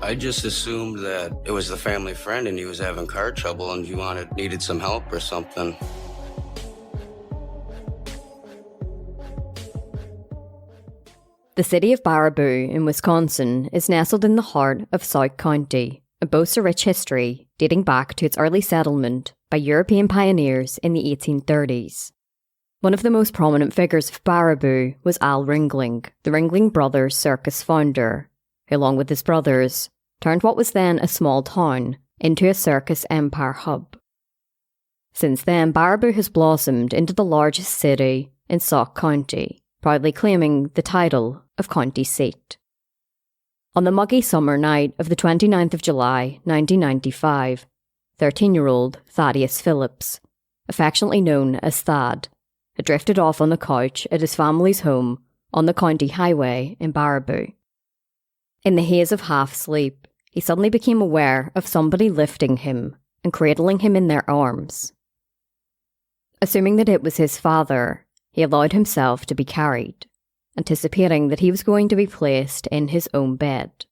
I just assumed that it was the family friend and he was having car trouble and you needed some help or something. The city of Baraboo in Wisconsin is nestled in the heart of Sauk County and boasts a rich history dating back to its early settlement by European pioneers in the 1830s. One of the most prominent figures of Baraboo was Al Ringling, the Ringling Brothers circus founder, who along with his brothers turned what was then a small town into a circus empire hub. Since then, Baraboo has blossomed into the largest city in Sauk County, proudly claiming the title of county seat. On the muggy summer night of the 29th of July, 1995, 13-year-old Thaddeus Phillips, affectionately known as Thad, had drifted off on the couch at his family's home on the county highway in Baraboo. In the haze of half-sleep, he suddenly became aware of somebody lifting him and cradling him in their arms. Assuming that it was his father, he allowed himself to be carried, anticipating that he was going to be placed in his own bed.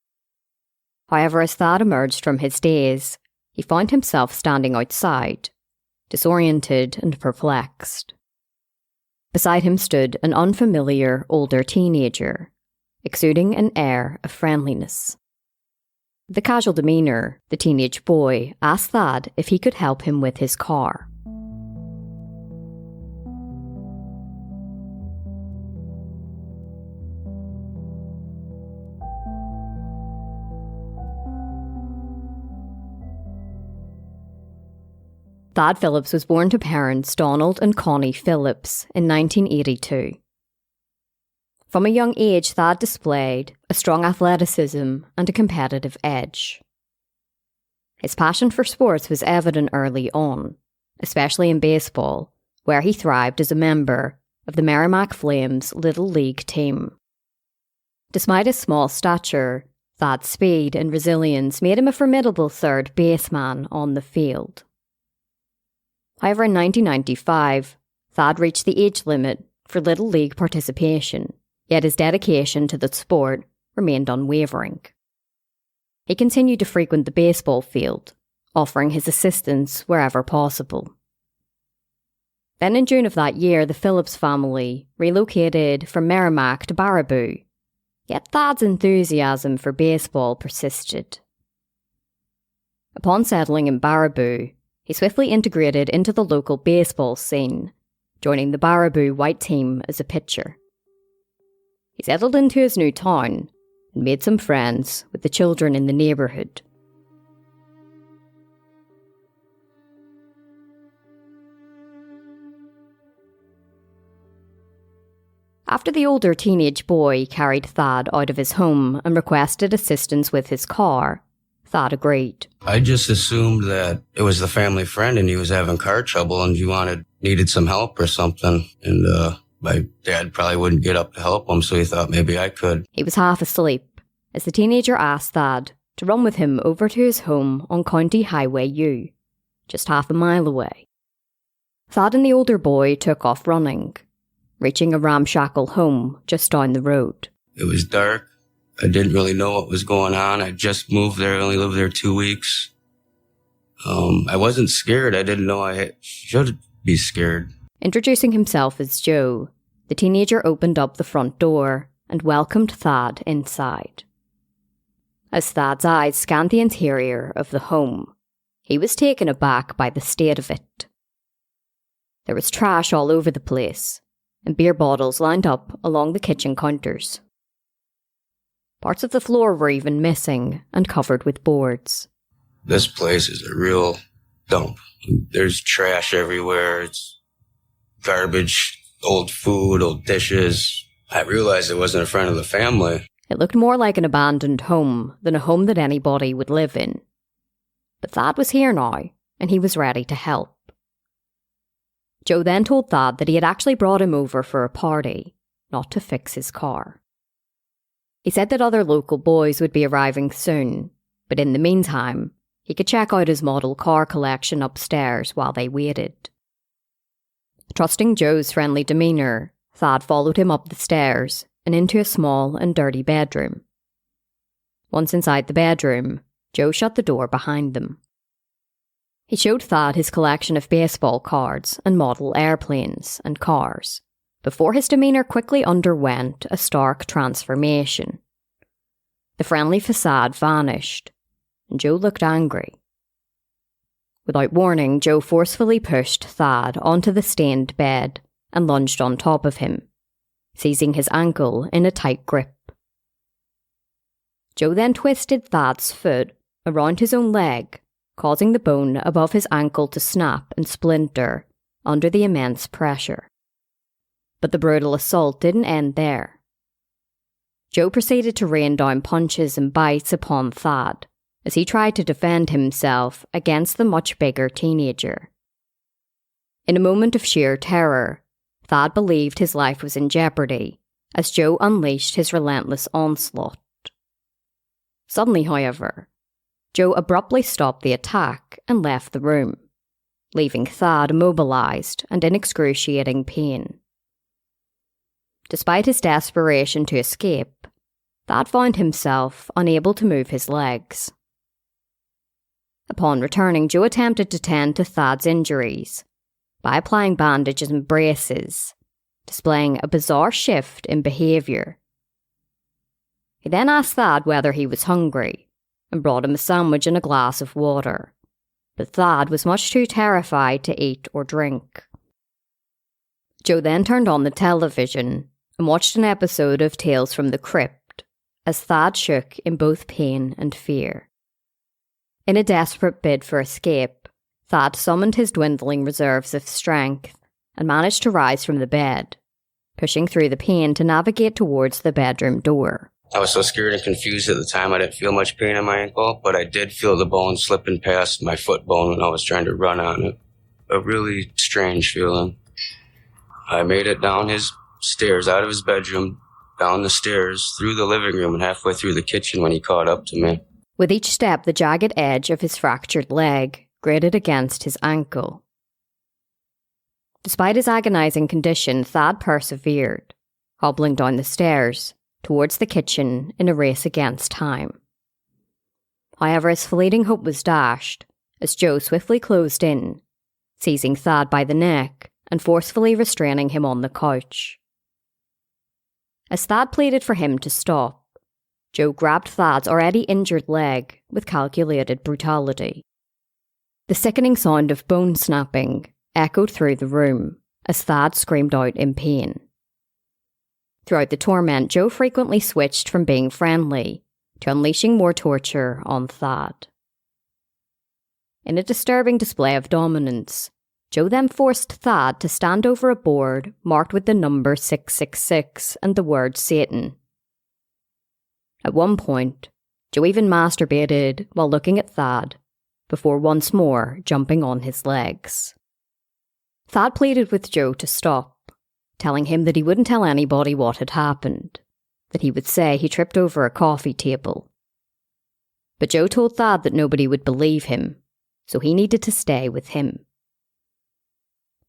However, as Thad emerged from his daze, he found himself standing outside, disoriented and perplexed. Beside him stood an unfamiliar older teenager, exuding an air of friendliness. With a casual demeanour, the teenage boy asked Thad if he could help him with his car. Thad Phillips was born to parents Donald and Connie Phillips in 1982. From a young age, Thad displayed a strong athleticism and a competitive edge. His passion for sports was evident early on, especially in baseball, where he thrived as a member of the Merrimack Flames Little League team. Despite his small stature, Thad's speed and resilience made him a formidable third baseman on the field. However, in 1995, Thad reached the age limit for Little League participation, yet his dedication to the sport remained unwavering. He continued to frequent the baseball field, offering his assistance wherever possible. Then in June of that year, the Phillips family relocated from Merrimack to Baraboo, yet Thad's enthusiasm for baseball persisted. Upon settling in Baraboo, he swiftly integrated into the local baseball scene, joining the Baraboo White team as a pitcher. He settled into his new town and made some friends with the children in the neighbourhood. After the older teenage boy carried Thad out of his home and requested assistance with his car, Thad agreed. I just assumed that it was the family friend and he was having car trouble and you needed some help or something. And my dad probably wouldn't get up to help him, so he thought maybe I could. He was half asleep as the teenager asked Thad to run with him over to his home on County Highway U, just half a mile away. Thad and the older boy took off running, reaching a ramshackle home just down the road. It was dark. I didn't really know what was going on. I just moved there. I only lived there 2 weeks. I wasn't scared. I didn't know I should be scared. Introducing himself as Joe, the teenager opened up the front door and welcomed Thad inside. As Thad's eyes scanned the interior of the home, he was taken aback by the state of it. There was trash all over the place, and beer bottles lined up along the kitchen counters. Parts of the floor were even missing and covered with boards. This place is a real dump. There's trash everywhere. It's garbage, old food, old dishes. I realized it wasn't a friend of the family. It looked more like an abandoned home than a home that anybody would live in. But Thad was here now, and he was ready to help. Joe then told Thad that he had actually brought him over for a party, not to fix his car. He said that other local boys would be arriving soon, but in the meantime, he could check out his model car collection upstairs while they waited. Trusting Joe's friendly demeanour, Thad followed him up the stairs and into a small and dirty bedroom. Once inside the bedroom, Joe shut the door behind them. He showed Thad his collection of baseball cards and model airplanes and cars, before his demeanour quickly underwent a stark transformation. The friendly facade vanished, and Joe looked angry. Without warning, Joe forcefully pushed Thad onto the stained bed and lunged on top of him, seizing his ankle in a tight grip. Joe then twisted Thad's foot around his own leg, causing the bone above his ankle to snap and splinter under the immense pressure. But the brutal assault didn't end there. Joe proceeded to rain down punches and bites upon Thad as he tried to defend himself against the much bigger teenager. In a moment of sheer terror, Thad believed his life was in jeopardy as Joe unleashed his relentless onslaught. Suddenly, however, Joe abruptly stopped the attack and left the room, leaving Thad immobilized and in excruciating pain. Despite his desperation to escape, Thad found himself unable to move his legs. Upon returning, Joe attempted to tend to Thad's injuries by applying bandages and braces, displaying a bizarre shift in behaviour. He then asked Thad whether he was hungry and brought him a sandwich and a glass of water, but Thad was much too terrified to eat or drink. Joe then turned on the television and watched an episode of Tales from the Crypt as Thad shook in both pain and fear. In a desperate bid for escape, Thad summoned his dwindling reserves of strength and managed to rise from the bed, pushing through the pain to navigate towards the bedroom door. I was so scared and confused at the time I didn't feel much pain in my ankle, but I did feel the bone slipping past my foot bone when I was trying to run on it. A really strange feeling. I made it down his stairs, out of his bedroom, down the stairs, through the living room, and halfway through the kitchen when he caught up to me. With each step, the jagged edge of his fractured leg grated against his ankle. Despite his agonizing condition, Thad persevered, hobbling down the stairs towards the kitchen in a race against time. However, his fleeting hope was dashed as Joe swiftly closed in, seizing Thad by the neck and forcefully restraining him on the couch. As Thad pleaded for him to stop, Joe grabbed Thad's already injured leg with calculated brutality. The sickening sound of bone snapping echoed through the room as Thad screamed out in pain. Throughout the torment, Joe frequently switched from being friendly to unleashing more torture on Thad. In a disturbing display of dominance, Joe then forced Thad to stand over a board marked with the number 666 and the word Satan. At one point, Joe even masturbated while looking at Thad, before once more jumping on his legs. Thad pleaded with Joe to stop, telling him that he wouldn't tell anybody what had happened, that he would say he tripped over a coffee table. But Joe told Thad that nobody would believe him, so he needed to stay with him.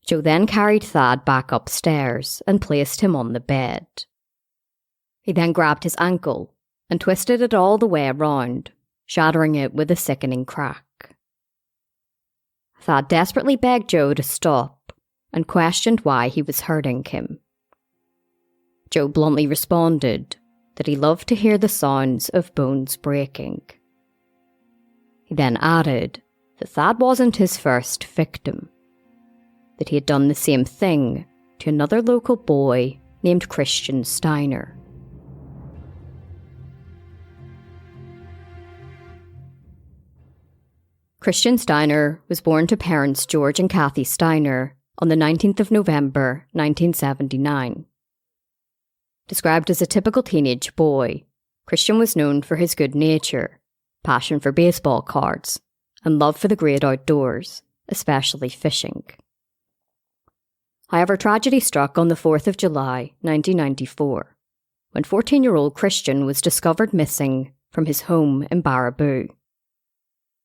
Joe then carried Thad back upstairs and placed him on the bed. He then grabbed his ankle and twisted it all the way around, shattering it with a sickening crack. Thad desperately begged Joe to stop and questioned why he was hurting him. Joe bluntly responded that he loved to hear the sounds of bones breaking. He then added that Thad wasn't his first victim, that he had done the same thing to another local boy named Christian Steiner. Christian Steiner was born to parents George and Kathy Steiner on the 19th of November, 1979. Described as a typical teenage boy, Christian was known for his good nature, passion for baseball cards, and love for the great outdoors, especially fishing. However, tragedy struck on the 4th of July, 1994, when 14-year-old Christian was discovered missing from his home in Baraboo.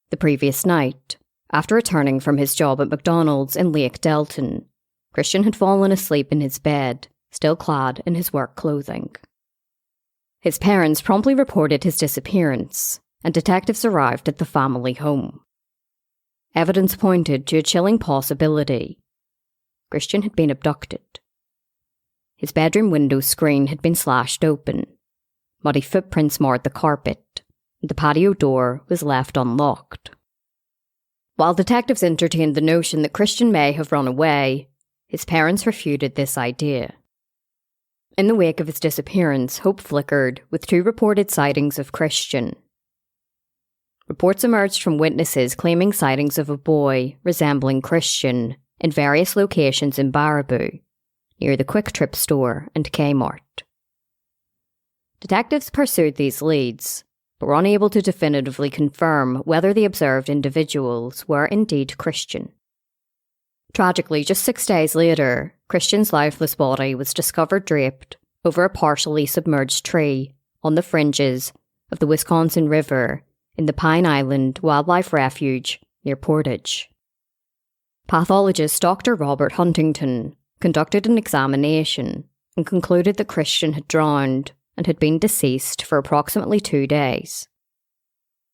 The previous night, after returning from his job at McDonald's in Lake Delton, Christian had fallen asleep in his bed, still clad in his work clothing. His parents promptly reported his disappearance, and detectives arrived at the family home. Evidence pointed to a chilling possibility. Christian had been abducted. His bedroom window screen had been slashed open. Muddy footprints marred the carpet, and the patio door was left unlocked. While detectives entertained the notion that Christian may have run away, his parents refuted this idea. In the wake of his disappearance, hope flickered with 2 reported sightings of Christian. Reports emerged from witnesses claiming sightings of a boy resembling Christian in various locations in Baraboo, near the Quick Trip store and Kmart. Detectives pursued these leads, but were unable to definitively confirm whether the observed individuals were indeed Christian. Tragically, just 6 days later, Christian's lifeless body was discovered draped over a partially submerged tree on the fringes of the Wisconsin River in the Pine Island Wildlife Refuge near Portage. Pathologist Dr. Robert Huntington conducted an examination and concluded that Christian had drowned and had been deceased for approximately 2 days.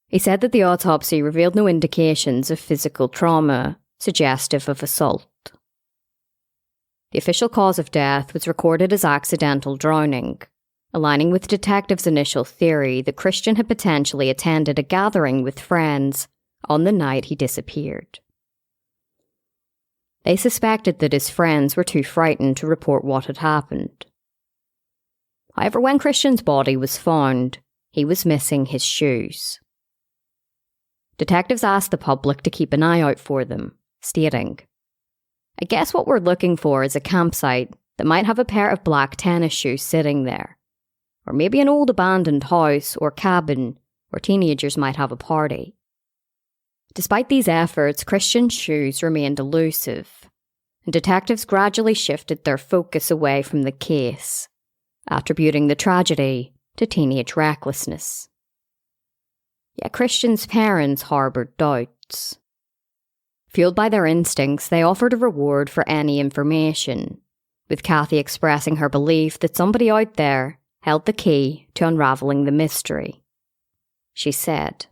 He said that the autopsy revealed no indications of physical trauma suggestive of assault. The official cause of death was recorded as accidental drowning, aligning with detectives' initial theory that Christian had potentially attended a gathering with friends on the night he disappeared. They suspected that his friends were too frightened to report what had happened. However, when Christian's body was found, he was missing his shoes. Detectives asked the public to keep an eye out for them, stating, "I guess what we're looking for is a campsite that might have a pair of black tennis shoes sitting there, or maybe an old abandoned house or cabin where teenagers might have a party." Despite these efforts, Christian's shoes remained elusive, and detectives gradually shifted their focus away from the case, attributing the tragedy to teenage recklessness. Yet Christian's parents harboured doubts. Fueled by their instincts, they offered a reward for any information, with Kathy expressing her belief that somebody out there held the key to unravelling the mystery. She said,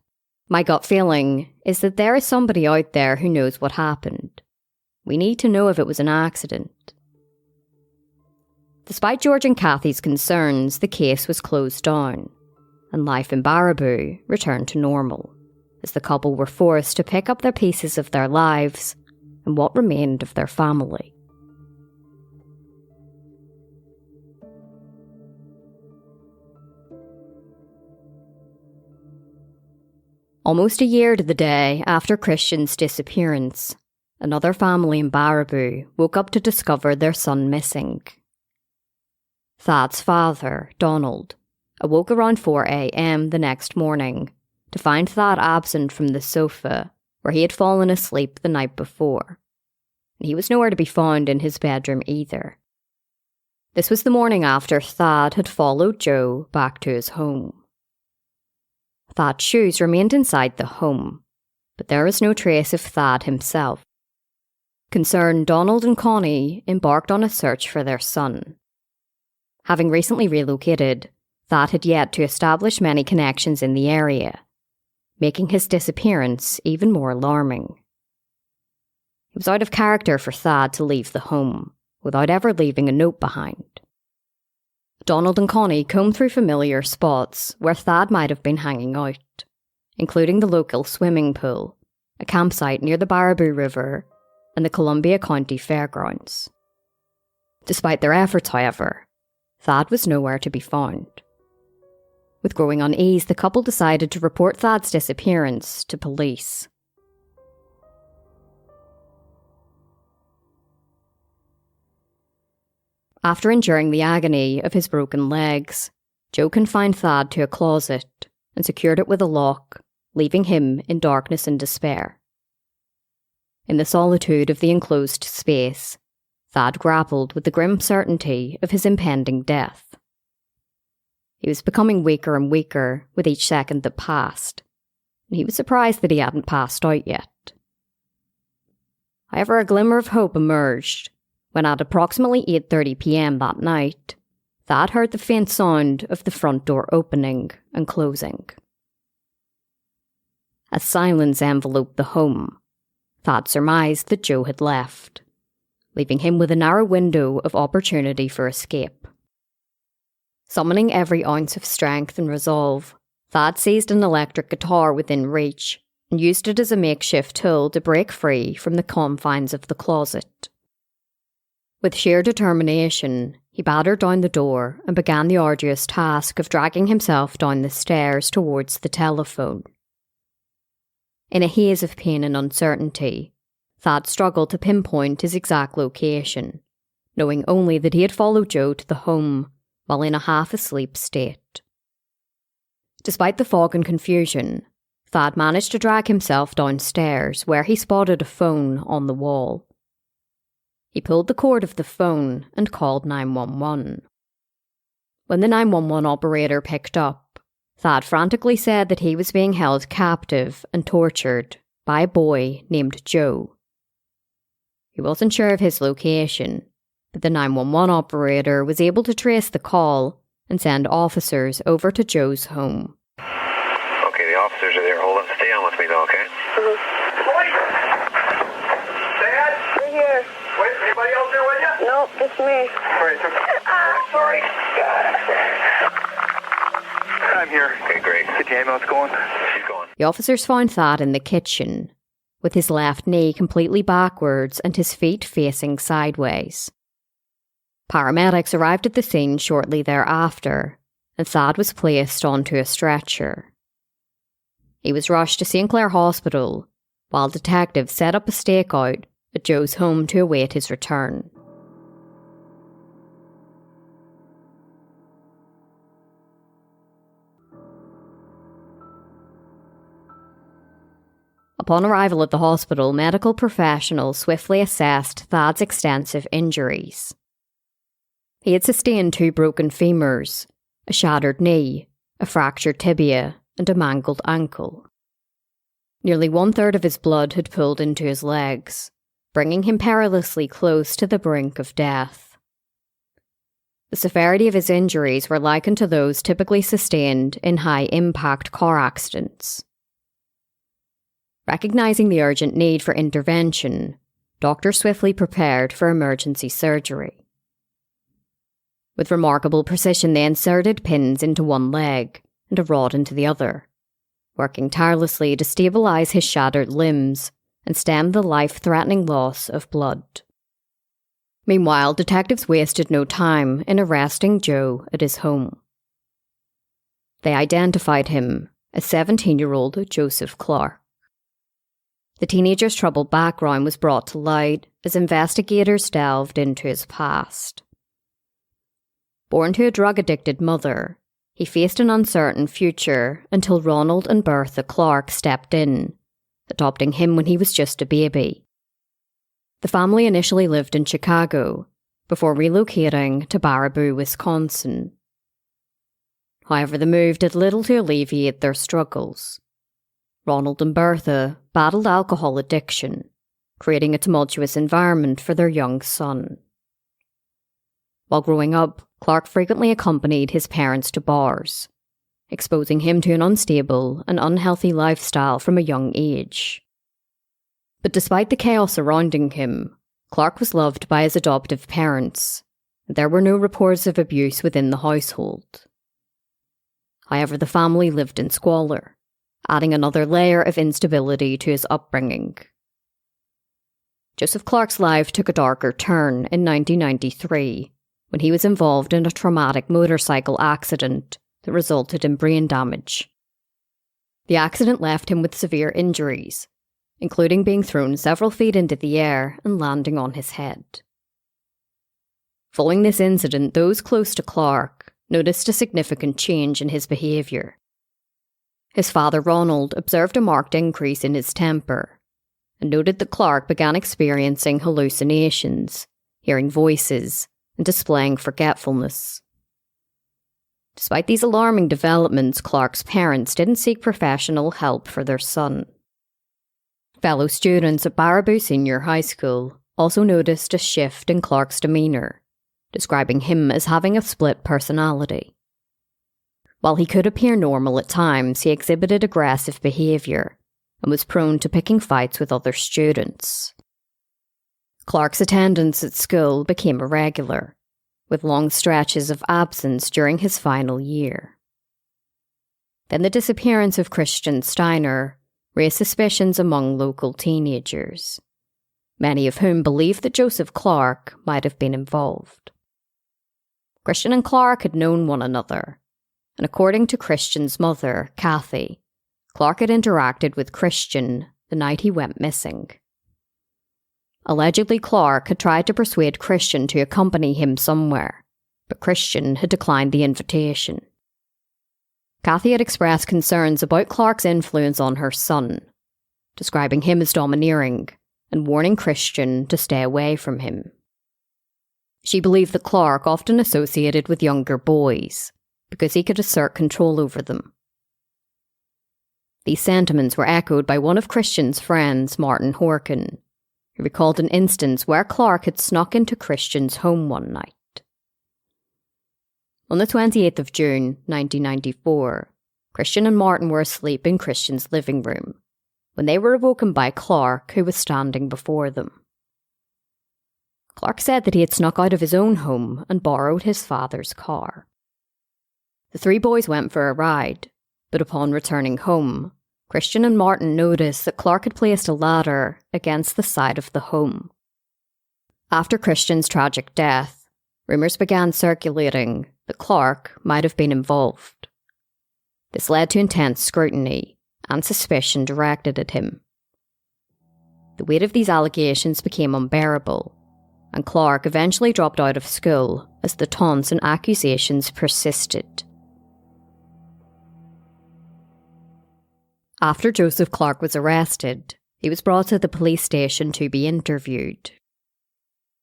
"My gut feeling is that there is somebody out there who knows what happened. We need to know if it was an accident." Despite George and Kathy's concerns, the case was closed down, and life in Baraboo returned to normal, as the couple were forced to pick up their pieces of their lives and what remained of their family. Almost a year to the day after Christian's disappearance, another family in Baraboo woke up to discover their son missing. Thad's father, Donald, awoke around 4 a.m. the next morning to find Thad absent from the sofa where he had fallen asleep the night before. He was nowhere to be found in his bedroom either. This was the morning after Thad had followed Joe back to his home. Thad's shoes remained inside the home, but there was no trace of Thad himself. Concerned, Donald and Connie embarked on a search for their son. Having recently relocated, Thad had yet to establish many connections in the area, making his disappearance even more alarming. It was out of character for Thad to leave the home without ever leaving a note behind. Donald and Connie combed through familiar spots where Thad might have been hanging out, including the local swimming pool, a campsite near the Baraboo River, and the Columbia County Fairgrounds. Despite their efforts, however, Thad was nowhere to be found. With growing unease, the couple decided to report Thad's disappearance to police. After enduring the agony of his broken legs, Joe confined Thad to a closet and secured it with a lock, leaving him in darkness and despair. In the solitude of the enclosed space, Thad grappled with the grim certainty of his impending death. He was becoming weaker and weaker with each second that passed, and he was surprised that he hadn't passed out yet. However, a glimmer of hope emerged when at approximately 8:30 p.m. that night, Thad heard the faint sound of the front door opening and closing. As silence enveloped the home, Thad surmised that Joe had left, leaving him with a narrow window of opportunity for escape. Summoning every ounce of strength and resolve, Thad seized an electric guitar within reach and used it as a makeshift tool to break free from the confines of the closet. With sheer determination, he battered down the door and began the arduous task of dragging himself down the stairs towards the telephone. In a haze of pain and uncertainty, Thad struggled to pinpoint his exact location, knowing only that he had followed Joe to the home while in a half-asleep state. Despite the fog and confusion, Thad managed to drag himself downstairs where he spotted a phone on the wall. He pulled the cord of the phone and called 911. When the 911 operator picked up, Thad frantically said that he was being held captive and tortured by a boy named Joe. He wasn't sure of his location, but the 911 operator was able to trace the call and send officers over to Joe's home. Okay, the officers are there. Hold on. Stay on with me, though, okay? Dad? We're here. Wait, anybody else there with you? Nope, just me. Sorry. Sorry. I'm here. Okay, great. Did you know what's going? She's going. The officers found Thad in the kitchen, with his left knee completely backwards and his feet facing sideways. Paramedics arrived at the scene shortly thereafter, and Thad was placed onto a stretcher. He was rushed to St. Clair Hospital, while detectives set up a stakeout at Joe's home to await his return. Upon arrival at the hospital, medical professionals swiftly assessed Thad's extensive injuries. He had sustained 2 broken femurs, a shattered knee, a fractured tibia, and a mangled ankle. Nearly 1/3 of his blood had pooled into his legs, bringing him perilously close to the brink of death. The severity of his injuries were likened to those typically sustained in high-impact car accidents. Recognizing the urgent need for intervention, doctors swiftly prepared for emergency surgery. With remarkable precision, they inserted pins into one leg and a rod into the other, working tirelessly to stabilize his shattered limbs and stem the life-threatening loss of blood. Meanwhile, detectives wasted no time in arresting Joe at his home. They identified him as 17-year-old Joseph Clark. The teenager's troubled background was brought to light as investigators delved into his past. Born to a drug-addicted mother, he faced an uncertain future until Ronald and Bertha Clark stepped in, adopting him when he was just a baby. The family initially lived in Chicago, before relocating to Baraboo, Wisconsin. However, the move did little to alleviate their struggles. Ronald and Bertha battled alcohol addiction, creating a tumultuous environment for their young son. While growing up, Clark frequently accompanied his parents to bars, exposing him to an unstable and unhealthy lifestyle from a young age. But despite the chaos surrounding him, Clark was loved by his adoptive parents, and there were no reports of abuse within the household. However, the family lived in squalor, adding another layer of instability to his upbringing. Joseph Clark's life took a darker turn in 1993 when he was involved in a traumatic motorcycle accident that resulted in brain damage. The accident left him with severe injuries, including being thrown several feet into the air and landing on his head. Following this incident, those close to Clark noticed a significant change in his behaviour. His father Ronald observed a marked increase in his temper and noted that Clark began experiencing hallucinations, hearing voices, and displaying forgetfulness. Despite these alarming developments, Clark's parents didn't seek professional help for their son. Fellow students at Baraboo Senior High School also noticed a shift in Clark's demeanour, describing him as having a split personality. While he could appear normal at times, he exhibited aggressive behaviour and was prone to picking fights with other students. Clark's attendance at school became irregular, with long stretches of absence during his final year. Then the disappearance of Christian Steiner raised suspicions among local teenagers, many of whom believed that Joseph Clark might have been involved. Christian and Clark had known one another, and according to Christian's mother, Kathy, Clark had interacted with Christian the night he went missing. Allegedly, Clark had tried to persuade Christian to accompany him somewhere, but Christian had declined the invitation. Kathy had expressed concerns about Clark's influence on her son, describing him as domineering and warning Christian to stay away from him. She believed that Clark often associated with younger boys because he could assert control over them. These sentiments were echoed by one of Christian's friends, Martin Horkin, who recalled an instance where Clark had snuck into Christian's home one night. On the 28th of June, 1994, Christian and Martin were asleep in Christian's living room when they were awoken by Clark, who was standing before them. Clark said that he had snuck out of his own home and borrowed his father's car. The three boys went for a ride, but upon returning home, Christian and Martin noticed that Clark had placed a ladder against the side of the home. After Christian's tragic death, rumours began circulating that Clark might have been involved. This led to intense scrutiny and suspicion directed at him. The weight of these allegations became unbearable, and Clark eventually dropped out of school as the taunts and accusations persisted. After Joseph Clark was arrested, he was brought to the police station to be interviewed.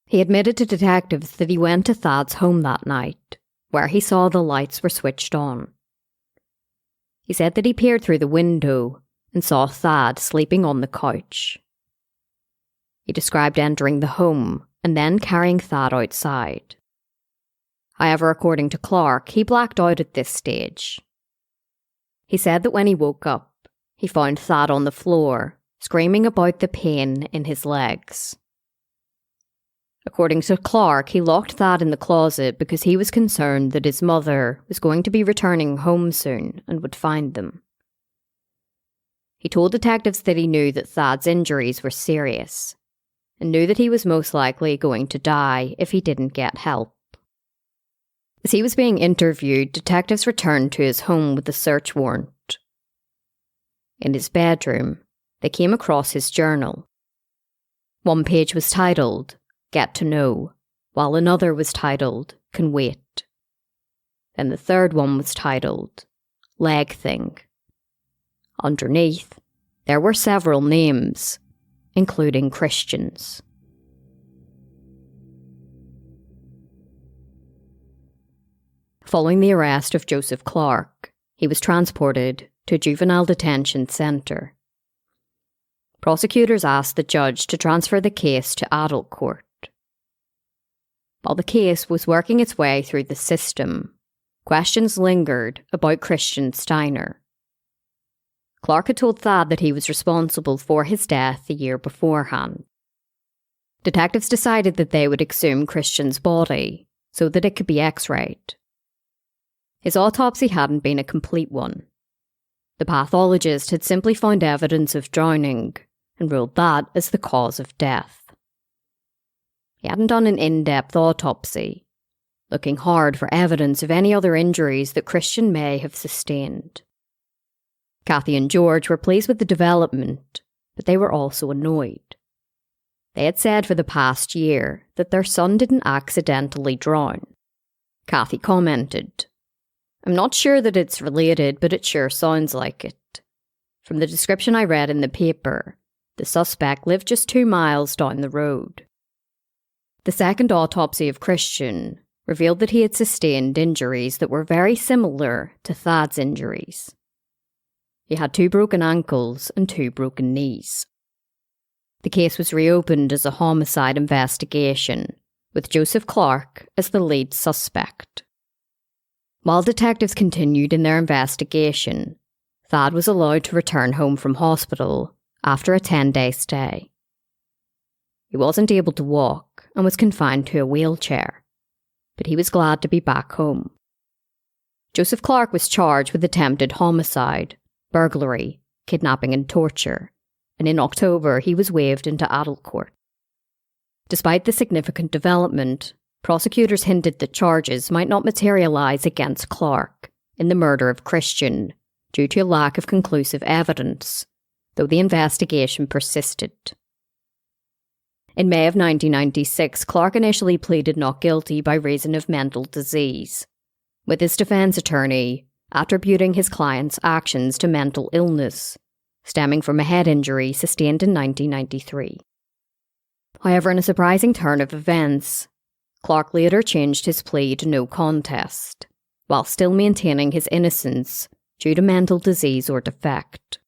He admitted to detectives that he went to Thad's home that night, where he saw the lights were switched on. He said that he peered through the window and saw Thad sleeping on the couch. He described entering the home and then carrying Thad outside. However, according to Clark, he blacked out at this stage. He said that when he woke up, he found Thad on the floor, screaming about the pain in his legs. According to Clark, he locked Thad in the closet because he was concerned that his mother was going to be returning home soon and would find them. He told detectives that he knew that Thad's injuries were serious, and knew that he was most likely going to die if he didn't get help. As he was being interviewed, detectives returned to his home with a search warrant. In his bedroom, they came across his journal. One page was titled, "Get to Know," while another was titled, "Can Wait." Then the third one was titled, "Leg Thing." Underneath, there were several names, including Christians. Following the arrest of Joseph Clark, he was transported to a juvenile detention centre. Prosecutors asked the judge to transfer the case to adult court. While the case was working its way through the system, questions lingered about Christian Steiner. Clark had told Thad that he was responsible for his death a year beforehand. Detectives decided that they would exhume Christian's body so that it could be x-rayed. His autopsy hadn't been a complete one. The pathologist had simply found evidence of drowning and ruled that as the cause of death. He hadn't done an in-depth autopsy, looking hard for evidence of any other injuries that Christian may have sustained. Kathy and George were pleased with the development, but they were also annoyed. They had said for the past year that their son didn't accidentally drown. Kathy commented, "I'm not sure that it's related, but it sure sounds like it. From the description I read in the paper, the suspect lived just 2 miles down the road." The second autopsy of Christian revealed that he had sustained injuries that were very similar to Thad's injuries. He had 2 broken ankles and 2 broken knees. The case was reopened as a homicide investigation, with Joseph Clark as the lead suspect. While detectives continued in their investigation, Thad was allowed to return home from hospital after a 10-day stay. He wasn't able to walk and was confined to a wheelchair, but he was glad to be back home. Joseph Clark was charged with attempted homicide, burglary, kidnapping and torture, and in October he was waived into adult court. Despite the significant development, prosecutors hinted that charges might not materialise against Clark in the murder of Christian due to a lack of conclusive evidence, though the investigation persisted. In May of 1996, Clark initially pleaded not guilty by reason of mental disease, with his defence attorney attributing his client's actions to mental illness, stemming from a head injury sustained in 1993. However, in a surprising turn of events, Clark later changed his plea to no contest, while still maintaining his innocence due to mental disease or defect.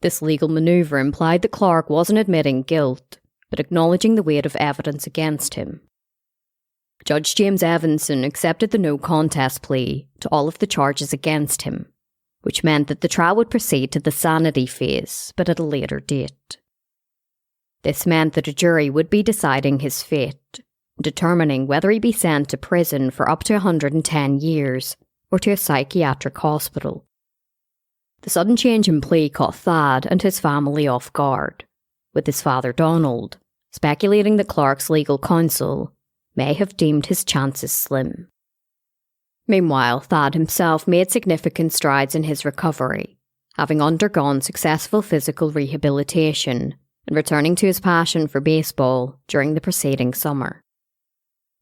This legal manoeuvre implied that Clark wasn't admitting guilt, but acknowledging the weight of evidence against him. Judge James Evanson accepted the no contest plea to all of the charges against him, which meant that the trial would proceed to the sanity phase, but at a later date. This meant that a jury would be deciding his fate, determining whether he be sent to prison for up to 110 years or to a psychiatric hospital. The sudden change in plea caught Thad and his family off guard, with his father Donald speculating that Clark's legal counsel may have deemed his chances slim. Meanwhile, Thad himself made significant strides in his recovery, having undergone successful physical rehabilitation and returning to his passion for baseball during the preceding summer.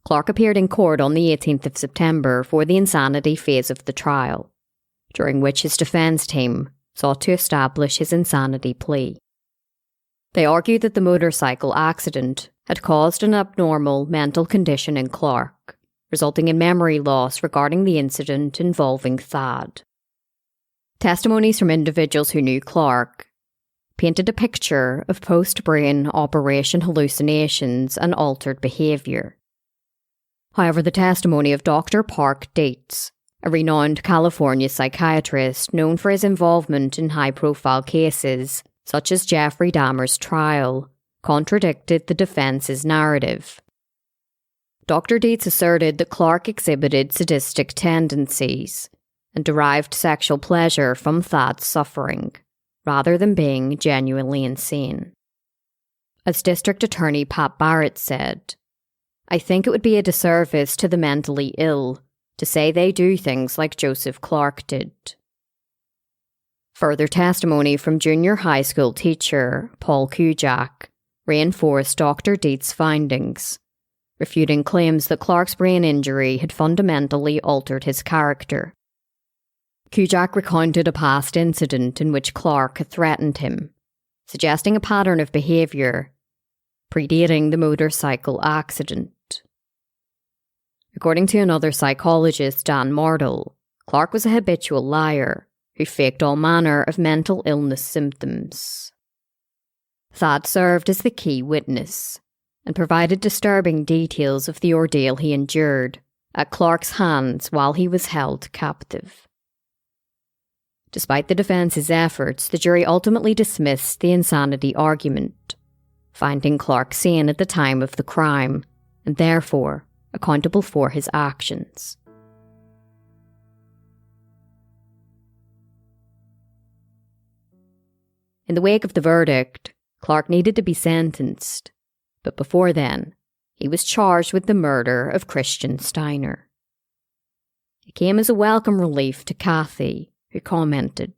Clark appeared in court on the 18th of September for the insanity phase of the trial, during which his defence team sought to establish his insanity plea. They argued that the motorcycle accident had caused an abnormal mental condition in Clark, resulting in memory loss regarding the incident involving Thad. Testimonies from individuals who knew Clark painted a picture of post-brain operation hallucinations and altered behaviour. However, the testimony of Dr. Park Dietz, a renowned California psychiatrist known for his involvement in high-profile cases such as Jeffrey Dahmer's trial, contradicted the defence's narrative. Dr. Dietz asserted that Clark exhibited sadistic tendencies and derived sexual pleasure from Thad's suffering, rather than being genuinely insane. As District Attorney Pat Barrett said, "I think it would be a disservice to the mentally ill to say they do things like Joseph Clark did." Further testimony from junior high school teacher Paul Kujak reinforced Dr. Dietz's findings, refuting claims that Clark's brain injury had fundamentally altered his character. Kujak recounted a past incident in which Clark had threatened him, suggesting a pattern of behaviour predating the motorcycle accident. According to another psychologist, Dan Mardell, Clark was a habitual liar who faked all manner of mental illness symptoms. Thad served as the key witness and provided disturbing details of the ordeal he endured at Clark's hands while he was held captive. Despite the defence's efforts, the jury ultimately dismissed the insanity argument, finding Clark sane at the time of the crime and therefore accountable for his actions. In the wake of the verdict, Clark needed to be sentenced, but before then, he was charged with the murder of Christian Steiner. It came as a welcome relief to Kathy, who commented,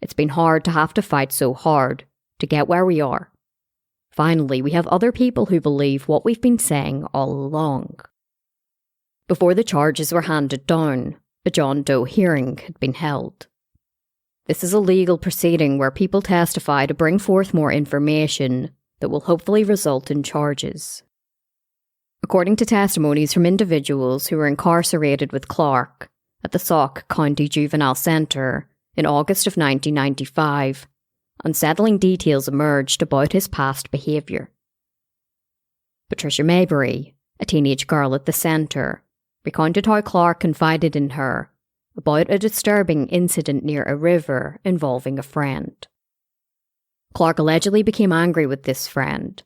"It's been hard to have to fight so hard to get where we are. Finally, we have other people who believe what we've been saying all along." Before the charges were handed down, a John Doe hearing had been held. This is a legal proceeding where people testify to bring forth more information that will hopefully result in charges. According to testimonies from individuals who were incarcerated with Clark at the Sauk County Juvenile Centre in August of 1995, unsettling details emerged about his past behaviour. Patricia Maybury, a teenage girl at the centre, recounted how Clark confided in her about a disturbing incident near a river involving a friend. Clark allegedly became angry with this friend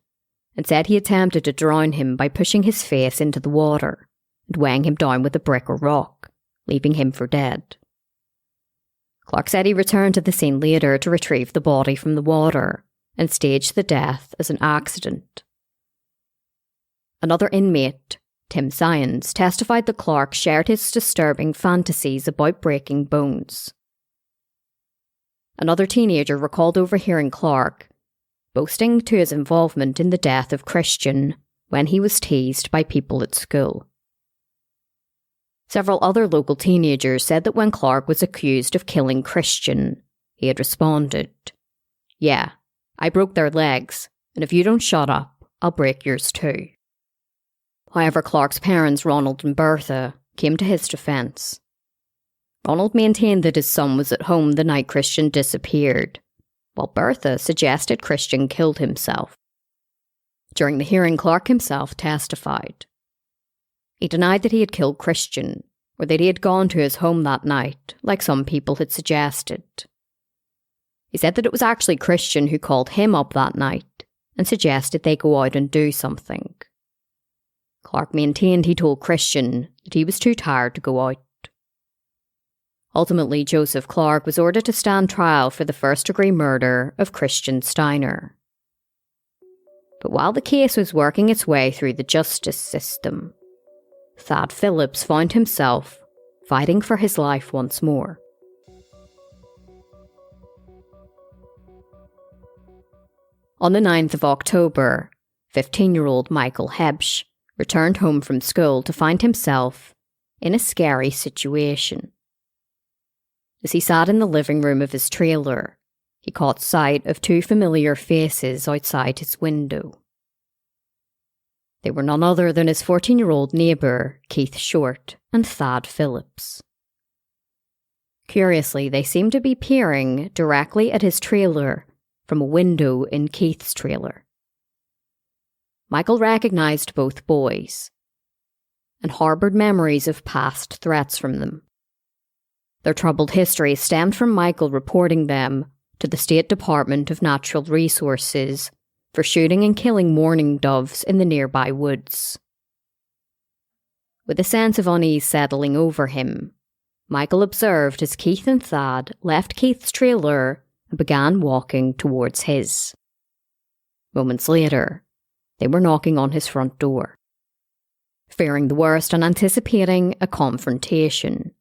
and said he attempted to drown him by pushing his face into the water and weighing him down with a brick or rock, leaving him for dead. Clark said he returned to the scene later to retrieve the body from the water and staged the death as an accident. Another inmate, Tim Syons, testified that Clark shared his disturbing fantasies about breaking bones. Another teenager recalled overhearing Clark boasting to his involvement in the death of Christian when he was teased by people at school. Several other local teenagers said that when Clark was accused of killing Christian, he had responded, "Yeah, I broke their legs, and if you don't shut up, I'll break yours too." However, Clark's parents, Ronald and Bertha, came to his defence. Ronald maintained that his son was at home the night Christian disappeared, while Bertha suggested Christian killed himself. During the hearing, Clark himself testified. He denied that he had killed Christian, or that he had gone to his home that night, like some people had suggested. He said that it was actually Christian who called him up that night and suggested they go out and do something. Clark maintained he told Christian that he was too tired to go out. Ultimately, Joseph Clark was ordered to stand trial for the first-degree murder of Christian Steiner. But while the case was working its way through the justice system, Thad Phillips found himself fighting for his life once more. On the 9th of October, 15-year-old Michael Hebsch returned home from school to find himself in a scary situation. As he sat in the living room of his trailer, he caught sight of two familiar faces outside his window. They were none other than his 14-year-old neighbour, Keith Short, and Thad Phillips. Curiously, they seemed to be peering directly at his trailer from a window in Keith's trailer. Michael recognised both boys and harboured memories of past threats from them. Their troubled history stemmed from Michael reporting them to the State Department of Natural Resources for shooting and killing mourning doves in the nearby woods. With a sense of unease settling over him, Michael observed as Keith and Thad left Keith's trailer and began walking towards his. Moments later, they were knocking on his front door. Fearing the worst and anticipating a confrontation,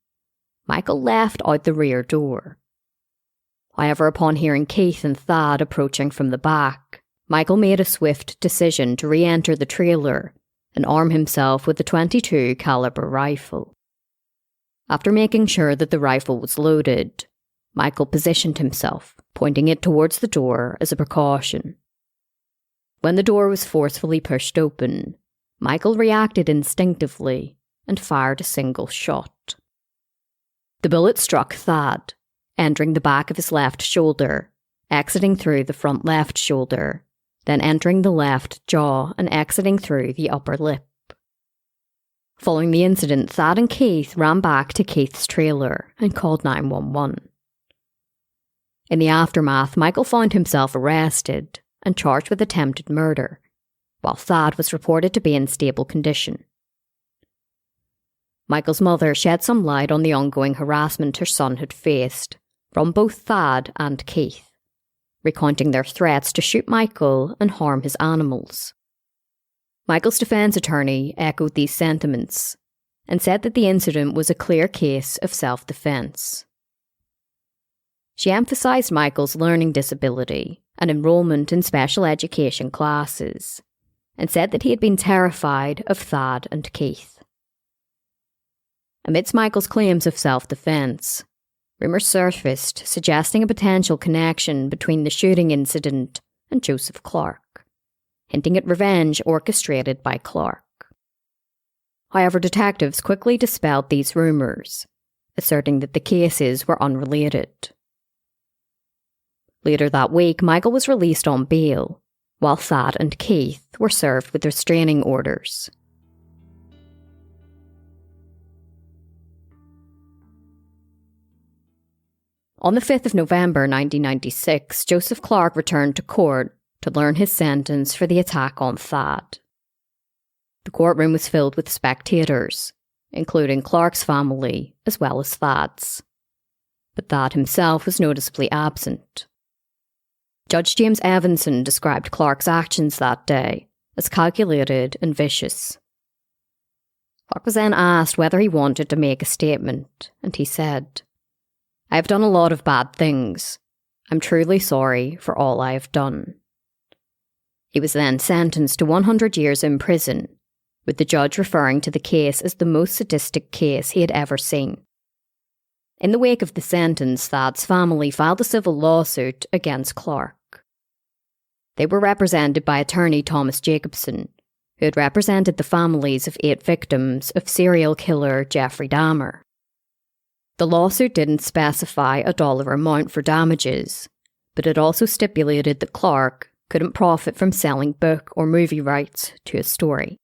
Michael left out the rear door. However, upon hearing Keith and Thad approaching from the back, Michael made a swift decision to re-enter the trailer and arm himself with a .22 caliber rifle. After making sure that the rifle was loaded, Michael positioned himself, pointing it towards the door as a precaution. When the door was forcefully pushed open, Michael reacted instinctively and fired a single shot. The bullet struck Thad, entering the back of his left shoulder, exiting through the front left shoulder, then entering the left jaw and exiting through the upper lip. Following the incident, Thad and Keith ran back to Keith's trailer and called 911. In the aftermath, Michael found himself arrested and charged with attempted murder, while Thad was reported to be in stable condition. Michael's mother shed some light on the ongoing harassment her son had faced from both Thad and Keith, recounting their threats to shoot Michael and harm his animals. Michael's defence attorney echoed these sentiments and said that the incident was a clear case of self-defence. She emphasised Michael's learning disability and enrolment in special education classes, and said that he had been terrified of Thad and Keith. Amidst Michael's claims of self-defence, rumours surfaced suggesting a potential connection between the shooting incident and Joseph Clark, hinting at revenge orchestrated by Clark. However, detectives quickly dispelled these rumours, asserting that the cases were unrelated. Later that week, Michael was released on bail, while Thad and Keith were served with restraining orders. On the 5th of November 1996, Joseph Clark returned to court to learn his sentence for the attack on Thad. The courtroom was filled with spectators, including Clark's family as well as Thad's. But Thad himself was noticeably absent. Judge James Evanson described Clark's actions that day as calculated and vicious. Clark was then asked whether he wanted to make a statement, and he said, "I have done a lot of bad things. I'm truly sorry for all I have done." He was then sentenced to 100 years in prison, with the judge referring to the case as the most sadistic case he had ever seen. In the wake of the sentence, Thad's family filed a civil lawsuit against Clark. They were represented by attorney Thomas Jacobson, who had represented the families of 8 victims of serial killer Jeffrey Dahmer. The lawsuit didn't specify a dollar amount for damages, but it also stipulated that Clark couldn't profit from selling book or movie rights to his story.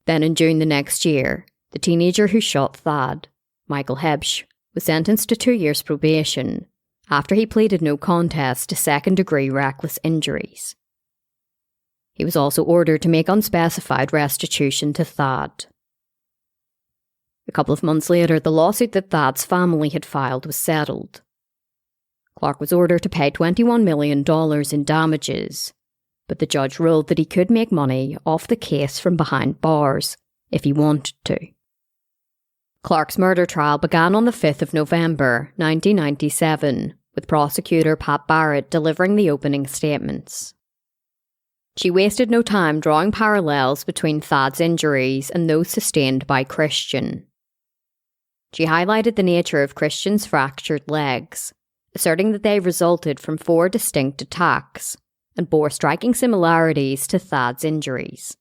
Then in June the next year, the teenager who shot Thad, Michael Hebsch, was sentenced to 2 years probation after he pleaded no contest to second-degree reckless injuries. He was also ordered to make unspecified restitution to Thad. A couple of months later, the lawsuit that Thad's family had filed was settled. Clark was ordered to pay $21 million in damages, but the judge ruled that he could make money off the case from behind bars if he wanted to. Clark's murder trial began on the 5th of November 1997, with prosecutor Pat Barrett delivering the opening statements. She wasted no time drawing parallels between Thad's injuries and those sustained by Christian. She highlighted the nature of Christian's fractured legs, asserting that they resulted from 4 distinct attacks and bore striking similarities to Thad's injuries.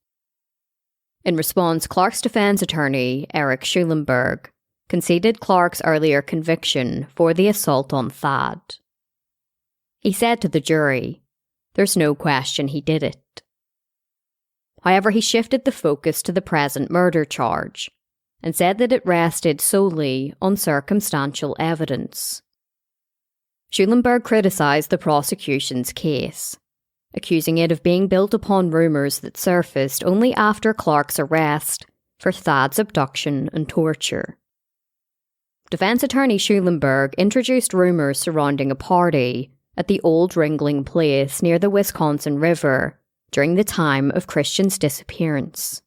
In response, Clark's defense attorney, Eric Schulenberg, conceded Clark's earlier conviction for the assault on Thad. He said to the jury, "There's no question he did it." However, he shifted the focus to the present murder charge and said that it rested solely on circumstantial evidence. Schulenberg criticised the prosecution's case, accusing it of being built upon rumours that surfaced only after Clark's arrest for Thad's abduction and torture. Defence attorney Schulenberg introduced rumours surrounding a party at the old Ringling Place near the Wisconsin River during the time of Christian's disappearance.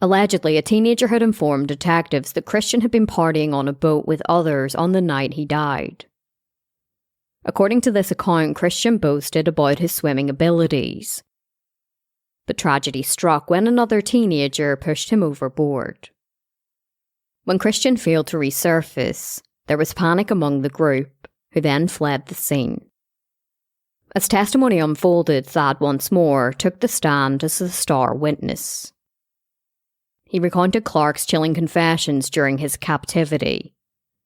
Allegedly, a teenager had informed detectives that Christian had been partying on a boat with others on the night he died. According to this account, Christian boasted about his swimming abilities. But tragedy struck when another teenager pushed him overboard. When Christian failed to resurface, there was panic among the group, who then fled the scene. As testimony unfolded, Thad once more took the stand as the star witness. He recounted Clark's chilling confessions during his captivity,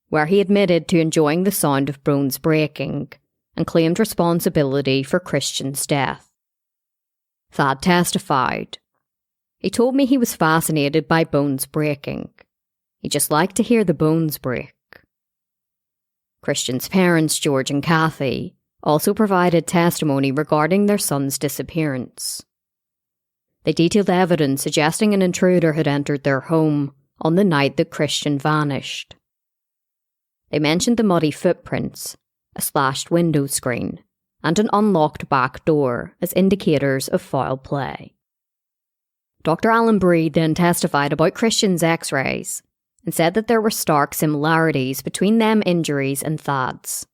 where he admitted to enjoying the sound of bones breaking and claimed responsibility for Christian's death. Thad testified, "He told me he was fascinated by bones breaking. He just liked to hear the bones break." Christian's parents, George and Kathy, also provided testimony regarding their son's disappearance. They detailed evidence suggesting an intruder had entered their home on the night that Christian vanished. They mentioned the muddy footprints, a slashed window screen, and an unlocked back door as indicators of foul play. Dr. Alan Breed then testified about Christian's x-rays and said that there were stark similarities between them injuries and Thad's.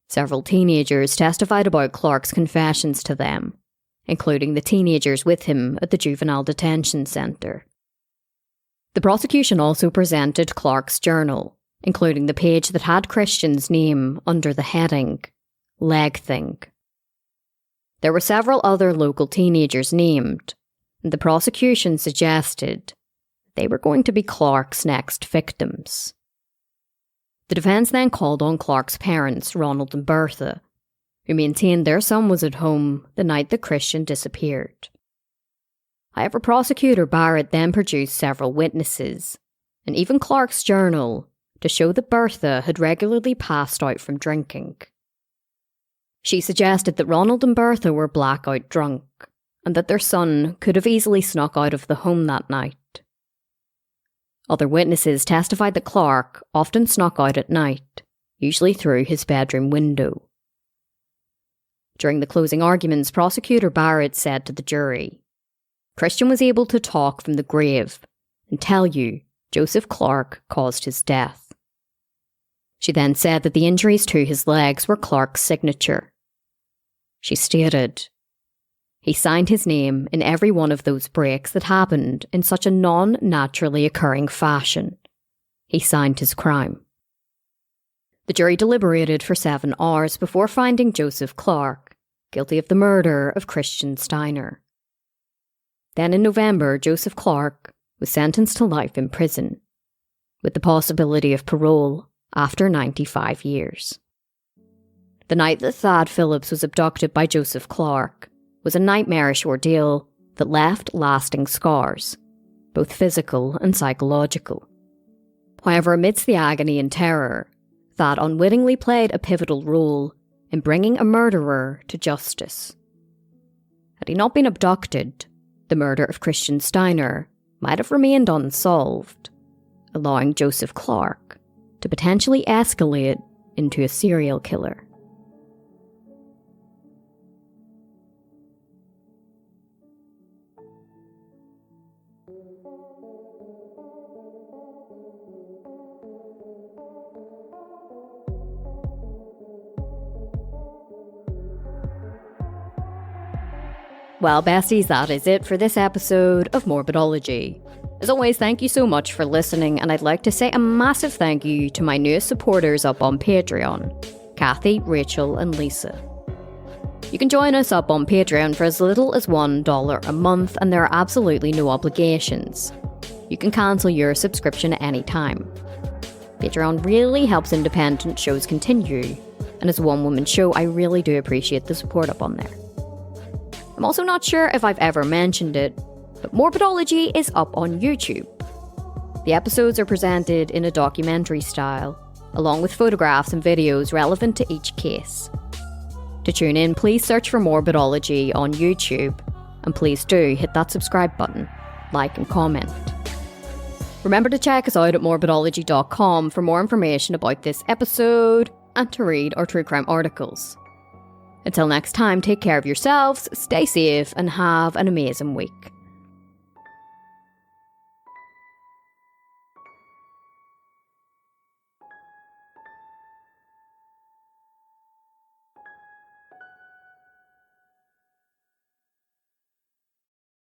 Several teenagers testified about Clark's confessions to them, including the teenagers with him at the juvenile detention centre. The prosecution also presented Clark's journal, including the page that had Christian's name under the heading, Leg Thing. There were several other local teenagers named, and the prosecution suggested they were going to be Clark's next victims. The defence then called on Clark's parents, Ronald and Bertha, who maintained their son was at home the night that Christian disappeared. However, prosecutor Barrett then produced several witnesses, and even Clark's journal, to show that Bertha had regularly passed out from drinking. She suggested that Ronald and Bertha were blackout drunk, and that their son could have easily snuck out of the home that night. Other witnesses testified that Clark often snuck out at night, usually through his bedroom window. During the closing arguments, prosecutor Barrett said to the jury, "Christian was able to talk from the grave and tell you Joseph Clark caused his death." She then said that the injuries to his legs were Clark's signature. She stated, "He signed his name in every one of those breaks that happened in such a non-naturally occurring fashion. He signed his crime." The jury deliberated for 7 hours before finding Joseph Clark guilty of the murder of Christian Steiner. Then in November, Joseph Clark was sentenced to life in prison, with the possibility of parole after 95 years. The night that Thad Phillips was abducted by Joseph Clark was a nightmarish ordeal that left lasting scars, both physical and psychological. However, amidst the agony and terror, Thad unwittingly played a pivotal role in bringing a murderer to justice. Had he not been abducted, the murder of Christian Steiner might have remained unsolved, allowing Joseph Clark to potentially escalate into a serial killer. Well, besties, that is it for this episode of Morbidology. As always, thank you so much for listening, and I'd like to say a massive thank you to my newest supporters up on Patreon, Kathy, Rachel, and Lisa. You can join us up on Patreon for as little as $1 a month, and there are absolutely no obligations. You can cancel your subscription at any time. Patreon really helps independent shows continue, and as a one-woman show, I really do appreciate the support up on there. I'm also not sure if I've ever mentioned it, but Morbidology is up on YouTube. The episodes are presented in a documentary style, along with photographs and videos relevant to each case. To tune in, please search for Morbidology on YouTube, and please do hit that subscribe button, like and comment. Remember to check us out at morbidology.com for more information about this episode and to read our true crime articles. Until next time, take care of yourselves, stay safe, and have an amazing week.